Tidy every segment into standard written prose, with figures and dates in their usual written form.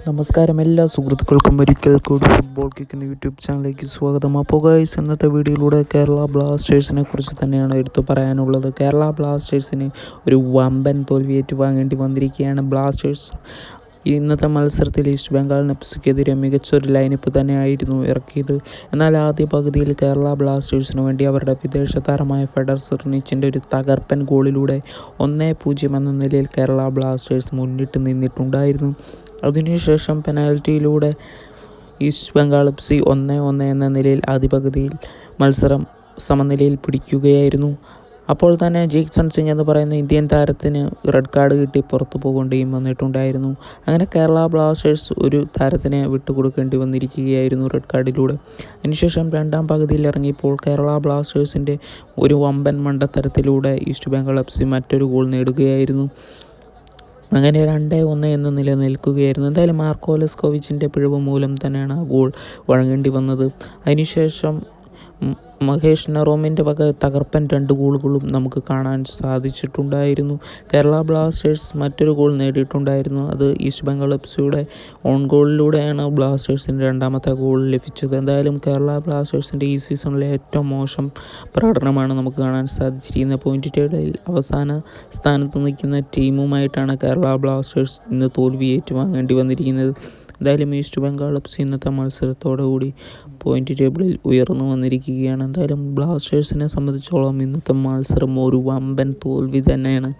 നമസ്കാരം, എല്ലാ സുഹൃത്തുക്കൾക്കും ഒരിക്കൽ കൂടി ഫുട്ബോൾ കിക്ക് യൂട്യൂബ് ചാനലിലേക്ക് സ്വാഗതം. അപ്പോൾ ഗൈസ്, ഇന്നത്തെ വീഡിയോയിലൂടെ കേരള ബ്ലാസ്റ്റേഴ്സിനെ കുറിച്ച് തന്നെയാണ് എടുത്തു പറയാനുള്ളത്. കേരള ബ്ലാസ്റ്റേഴ്സിന് ഒരു വമ്പൻ തോൽവി ഏറ്റുവാങ്ങേണ്ടി വന്നിരിക്കുകയാണ്. ബ്ലാസ്റ്റേഴ്സ് ഇന്നത്തെ മത്സരത്തിൽ ഈസ്റ്റ് ബംഗാൾ എഫ്സിക്കെതിരെ മികച്ചൊരു ലൈനപ്പ് തന്നെയായിരുന്നു ഇറക്കിയത്. എന്നാൽ ആദ്യ പകുതിയിൽ കേരള ബ്ലാസ്റ്റേഴ്സിന് വേണ്ടി അവരുടെ വിദേശ താരമായ ഫെഡർ സിർണിച്ചിൻ്റെ ഒരു തകർപ്പൻ ഗോളിലൂടെ 1-0 എന്ന നിലയിൽ കേരള ബ്ലാസ്റ്റേഴ്സ് മുന്നിട്ട് നിന്നിട്ടുണ്ടായിരുന്നു. അതിനുശേഷം പെനാൽറ്റിയിലൂടെ ഈസ്റ്റ് ബംഗാൾ എഫ് സി 1-1 എന്ന നിലയിൽ ആദ്യ പകുതിയിൽ മത്സരം സമനിലയിൽ പിടിക്കുകയായിരുന്നു. അപ്പോൾ തന്നെ ജേക്സൺ സിംഗ് എന്ന് പറയുന്ന ഇന്ത്യൻ താരത്തിന് റെഡ് കാർഡ് കിട്ടി പുറത്തു പോകേണ്ടിയും വന്നിട്ടുണ്ടായിരുന്നു. അങ്ങനെ കേരള ബ്ലാസ്റ്റേഴ്സ് ഒരു താരത്തിനെ വിട്ടുകൊടുക്കേണ്ടി വന്നിരിക്കുകയായിരുന്നു റെഡ് കാർഡിലൂടെ. അതിനുശേഷം രണ്ടാം പകുതിയിൽ ഇറങ്ങിയപ്പോൾ കേരള ബ്ലാസ്റ്റേഴ്സിൻ്റെ ഒരു വമ്പൻ മണ്ടത്തരത്തിലൂടെ ഈസ്റ്റ് ബംഗാൾ എഫ് സി മറ്റൊരു ഗോൾ നേടുകയായിരുന്നു. അങ്ങനെ 2-1 എന്ന് നിലനിൽക്കുകയായിരുന്നു. എന്തായാലും മാർക്കോ ലെസ്കോവിച്ചിൻ്റെ പിഴവ് മൂലം തന്നെയാണ് ആ ഗോൾ വഴങ്ങേണ്ടി വന്നത്. അതിനുശേഷം മഹേഷ് നറോമിൻ്റെ വക തകർപ്പൻ 2 ഗോളുകളും നമുക്ക് കാണാൻ സാധിച്ചിട്ടുണ്ടായിരുന്നു. കേരള ബ്ലാസ്റ്റേഴ്സ് മറ്റൊരു ഗോൾ നേടിയിട്ടുണ്ടായിരുന്നു. അത് ഈസ്റ്റ് ബംഗാൾ എഫ് സിയുടെ ഓൺ ഗോളിലൂടെയാണ് ബ്ലാസ്റ്റേഴ്സിൻ്റെ രണ്ടാമത്തെ ഗോൾ ലഭിച്ചത്. എന്തായാലും കേരള ബ്ലാസ്റ്റേഴ്സിൻ്റെ ഈ സീസണിലെ ഏറ്റവും മോശം പ്രകടനമാണ് നമുക്ക് കാണാൻ സാധിച്ചിരിക്കുന്നത്. പോയിൻ്റ് ടേബിളിൽ അവസാന സ്ഥാനത്ത് നിൽക്കുന്ന ടീമുമായിട്ടാണ് കേരള ബ്ലാസ്റ്റേഴ്സ് ഇന്ന് തോൽവി ഏറ്റുവാങ്ങേണ്ടി വന്നിരിക്കുന്നത്. എന്തായാലും ഈസ്റ്റ് ബംഗാൾ എഫ് സി ഇന്നത്തെ മത്സരത്തോടുകൂടി പോയിൻ്റ് ടേബിളിൽ ഉയർന്നു വന്നിരിക്കുകയാണ്. എന്തായാലും ബ്ലാസ്റ്റേഴ്സിനെ സംബന്ധിച്ചോളം ഇന്നത്തെ മത്സരം ഒരു വമ്പൻ തോൽവി തന്നെയാണ്.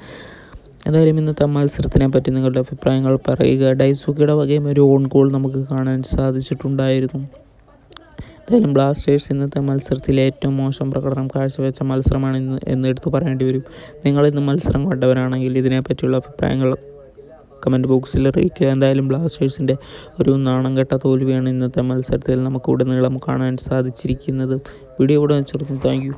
എന്തായാലും ഇന്നത്തെ മത്സരത്തിനെ പറ്റി നിങ്ങളുടെ അഭിപ്രായങ്ങൾ പറയുക. ഡൈസുക്കിയുടെ വകയും ഒരു ഓൺ ഗോൾ നമുക്ക് കാണാൻ സാധിച്ചിട്ടുണ്ടായിരുന്നു. എന്തായാലും ബ്ലാസ്റ്റേഴ്സ് ഇന്നത്തെ മത്സരത്തിൽ ഏറ്റവും മോശം പ്രകടനം കാഴ്ചവെച്ച മത്സരമാണ് എന്ന് എടുത്തു പറയേണ്ടി വരും. നിങ്ങളിന്ന് മത്സരം കണ്ടവരാണെങ്കിൽ ഇതിനെപ്പറ്റിയുള്ള അഭിപ്രായങ്ങൾ കമൻറ്റ് ബോക്സിൽ അറിയിക്കുക. എന്തായാലും ബ്ലാസ്റ്റേഴ്സിൻ്റെ ഒരു നാണം കെട്ട തോൽവിയാണ് ഇന്നത്തെ മത്സരത്തിൽ നമുക്ക് ഉടനീളം കാണാൻ സാധിച്ചിരിക്കുന്നത്. വീഡിയോ ഇവിടെ വെച്ചിരുന്നു. Thank you.